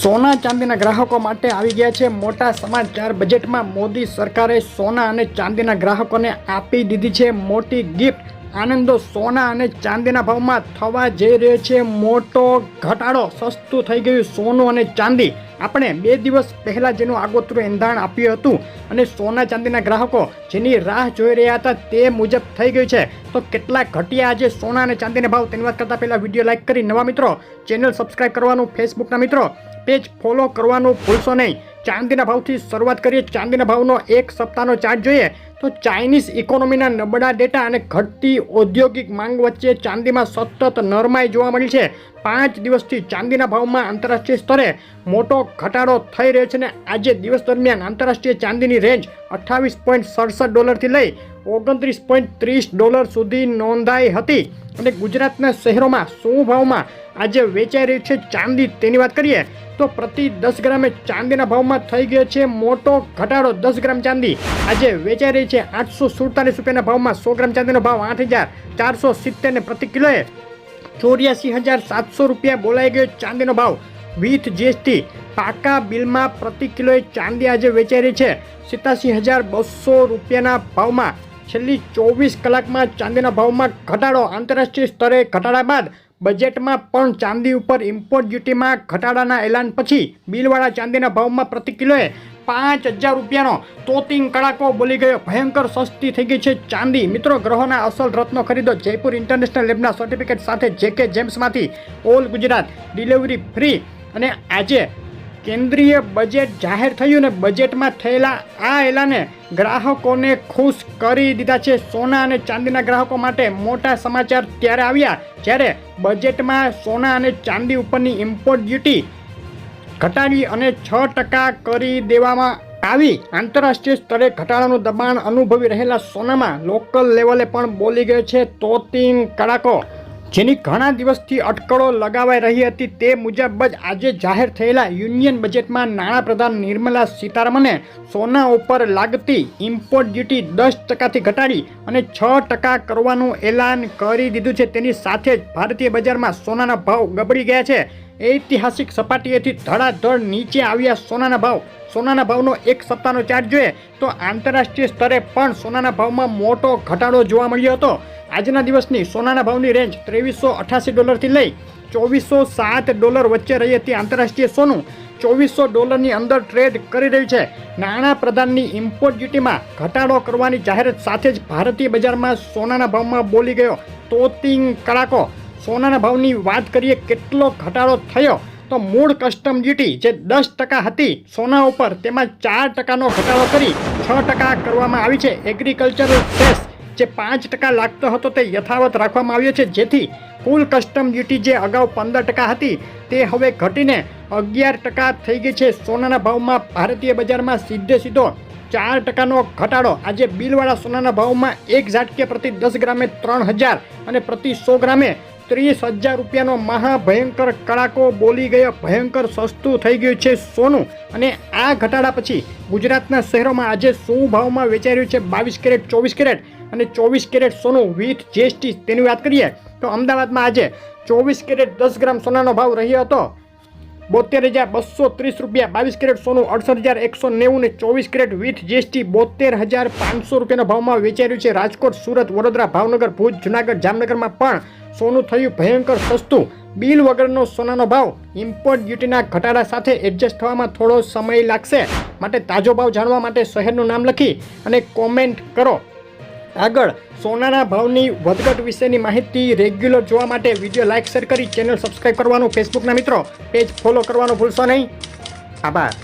સોના ચાંદીના ગ્રાહકો માટે આવી ગયા છે મોટા સમાચાર। બજેટમાં મોદી સરકારે સોના અને ચાંદીના ગ્રાહકોને આપી દીધી છે મોટી ગિફ્ટ। આનંદો, સોના અને ચાંદીના ભાવમાં થવા જઈ રહ્યો છે મોટો ઘટાડો। સસ્તું થઈ ગયું સોનું અને ચાંદી। આપણે 2 દિવસ પહેલાં જેનું આગોતરું એંધાણ આપ્યું હતું અને સોના ચાંદીના ગ્રાહકો જેની રાહ જોઈ રહ્યા હતા તે મુજબ થઈ ગયું છે। તો કેટલા ઘટ્યા આજે સોના અને ચાંદીના ભાવ તેની વાત કરતાં પહેલાં વિડીયો લાઇક કરી નવા મિત્રો ચેનલ સબસ્ક્રાઈબ કરવાનું, ફેસબુકના મિત્રો પેજ ફોલો કરવાનું ભૂલશો નહીં। ચાંદીના ભાવથી શરૂઆત કરીએ। ચાંદીના ભાવનો એક સપ્તાહનો ચાર્ટ જોઈએ તો ચાઇનીઝ ઇકોનોમીના નબળા ડેટા અને ઘટતી ઔદ્યોગિક માંગ વચ્ચે ચાંદીમાં સતત નરમાઈ જોવા મળી છે। 5 દિવસથી ચાંદીના ભાવમાં આંતરરાષ્ટ્રીય સ્તરે મોટો ઘટાડો થઈ રહ્યો છે અને આજે દિવસ દરમિયાન આંતરરાષ્ટ્રીય ચાંદીની રેન્જ $28.67 થી લઈ $29.30 સુધી નોંધાઈ હતી। અને ગુજરાતના શહેરોમાં શું ભાવમાં આજે વેચાઈ રહ્યું છે ચાંદી તેની વાત કરીએ તો પ્રતિ 10 ગ્રામે ચાંદીના ભાવમાં થઈ ગયો છે મોટો ઘટાડો। 10 ગ્રામ ચાંદી આજે વેચાઈ રહી છે $847 ભાવમાં। 100 ગ્રામ ચાંદીનો ભાવ 8,470 ને પ્રતિ કિલોએ $84,700 બોલાઈ ગયો ચાંદીનો ભાવ વિથ જીએસટી। પાકા બિલમાં પ્રતિ કિલોએ ચાંદી આજે વેચાઈ રહી છે $87,200 ભાવમાં। છેલ્લી 24 કલાકમાં ચાંદીના ભાવમાં ઘટાડો। આંતરરાષ્ટ્રીય સ્તરે ઘટાડા બાદ બજેટમાં પણ ચાંદી ઉપર ઇમ્પોર્ટ ડ્યુટીમાં ઘટાડાના એલાન પછી બિલવાળા ચાંદીના ભાવમાં પ્રતિ કિલોએ $5,000નો તોતિંગ કડાકો બોલી ગયો। ભયંકર સસ્તી થઈ ગઈ છે ચાંદી। મિત્રો, ગ્રહોના અસલ રત્નો ખરીદો જયપુર ઇન્ટરનેશનલ લેબના સર્ટિફિકેટ સાથે જેકે જેમ્સમાંથી। All Gujarat delivery free. અને આજે કેન્દ્રીય બજેટ જાહેર થયું ને બજેટમાં થયેલા આ એલાને ગ્રાહકોને ખુશ કરી દીધા છે। સોના અને ચાંદીના ગ્રાહકો માટે મોટા સમાચાર ત્યારે આવ્યા જ્યારે બજેટમાં સોના અને ચાંદી ઉપરની ઇમ્પોર્ટ ડ્યુટી ઘટાડી અને 6% કરી દેવામાં આવી। આંતરરાષ્ટ્રીય સ્તરે ઘટાડાનું દબાણ અનુભવી રહેલા સોનામાં લોકલ લેવલે પણ બોલી ગયો છે તોતિંગ કડાકો, જેની ઘણા દિવસથી અટકળો લગાવાઈ રહી હતી। તે મુજબ જ આજે જાહેર થયેલા યુનિયન બજેટમાં નાણાપ્રધાન નિર્મલા સીતારમણે સોના ઉપર લાગતી ઇમ્પોર્ટ ડ્યુટી 10%થી ઘટાડી અને 6% કરવાનું એલાન કરી દીધું છે। તેની સાથે જ ભારતીય બજારમાં સોનાના ભાવ ગબડી ગયા છે। ઐતિહાસિક સપાટીએથી ધડાધડ નીચે આવ્યા સોનાના ભાવ। સોનાના ભાવનો એક સપ્તાહનો ચાર્ટ જોઈએ તો આંતરરાષ્ટ્રીય સ્તરે પણ સોનાના ભાવમાં મોટો ઘટાડો જોવા મળ્યો હતો। આજના દિવસની સોનાના ભાવની રેન્જ $2388 થી લઈ $2407 વચ્ચે રહી હતી। આંતરરાષ્ટ્રીય સોનું $2400ની અંદર ટ્રેડ કરી રહ્યું છે। નાણાપ્રધાનની ઇમ્પોર્ટ ડ્યુટીમાં ઘટાડો કરવાની જાહેરાત સાથે જ ભારતીય બજારમાં સોનાના ભાવમાં બોલી ગયો તોતિંગ કડાકો। સોનાના ભાવની વાત કરીએ કેટલો ઘટાડો થયો તો મૂળ કસ્ટમ ડ્યુટી જે 10% હતી સોના ઉપર તેમાં 4%નો ઘટાડો કરી 6% કરવામાં આવી છે। એગ્રીકલ્ચરલ સેસ જે 5% લાગતો હતો તે યથાવત રાખવામાં આવ્યો છે, જેથી કુલ કસ્ટમ ડ્યુટી જે અગાઉ 15% હતી તે હવે ઘટીને 11% થઈ ગઈ છે। સોનાના ભાવમાં ભારતીય બજારમાં સીધો 4%નો ઘટાડો। આજે બિલવાળા સોનાના ભાવમાં એક ઝાટકે પ્રતિ 10 ગ્રામે 3,000 અને પ્રતિ 100 ગ્રામે $30,000નો મહાભયંકર કડાકો બોલી ગયો। ભયંકર સસ્તું થઈ ગયું છે સોનું। અને આ ઘટાડા પછી ગુજરાતના શહેરોમાં આજે શું ભાવમાં વેચાઈ રહ્યું છે 22 કેરેટ, 24 કેરેટ અને 24 કેરેટ સોનું વિથ જીએસટી તેની વાત કરીએ તો અમદાવાદમાં આજે 24 કેરેટ 10 ગ્રામ સોનાનો ભાવ રહ્યો હતો $72,230। 22 કેરેટ સોનું 68,190 ને 24 કેરેટ વિથ જીએસટી $72,500 ભાવમાં વેચાઈ રહ્યું છે। રાજકોટ, સુરત, વડોદરા, ભાવનગર, ભુજ, જુનાગઢ, જામનગરમાં પણ સોનું થયું ભયંકર સસ્તું। બિલ વગરનો સોનાનો ભાવ ઇમ્પોર્ટ ડ્યુટીના ઘટાડા સાથે એડજસ્ટ થવામાં થોડો સમય લાગશે, માટે તાજો ભાવ જાણવા માટે શહેરનું નામ લખી અને કોમેન્ટ કરો। આગળ સોનાના ભાવની વધઘટ વિશેની માહિતી રેગ્યુલર જોવા માટે વિડીયો લાઇક, શેર કરી ચેનલ સબસ્ક્રાઈબ કરવાનું, ફેસબુકના મિત્રો પેજ ફોલો કરવાનું ભૂલશો નહીં। આભાર।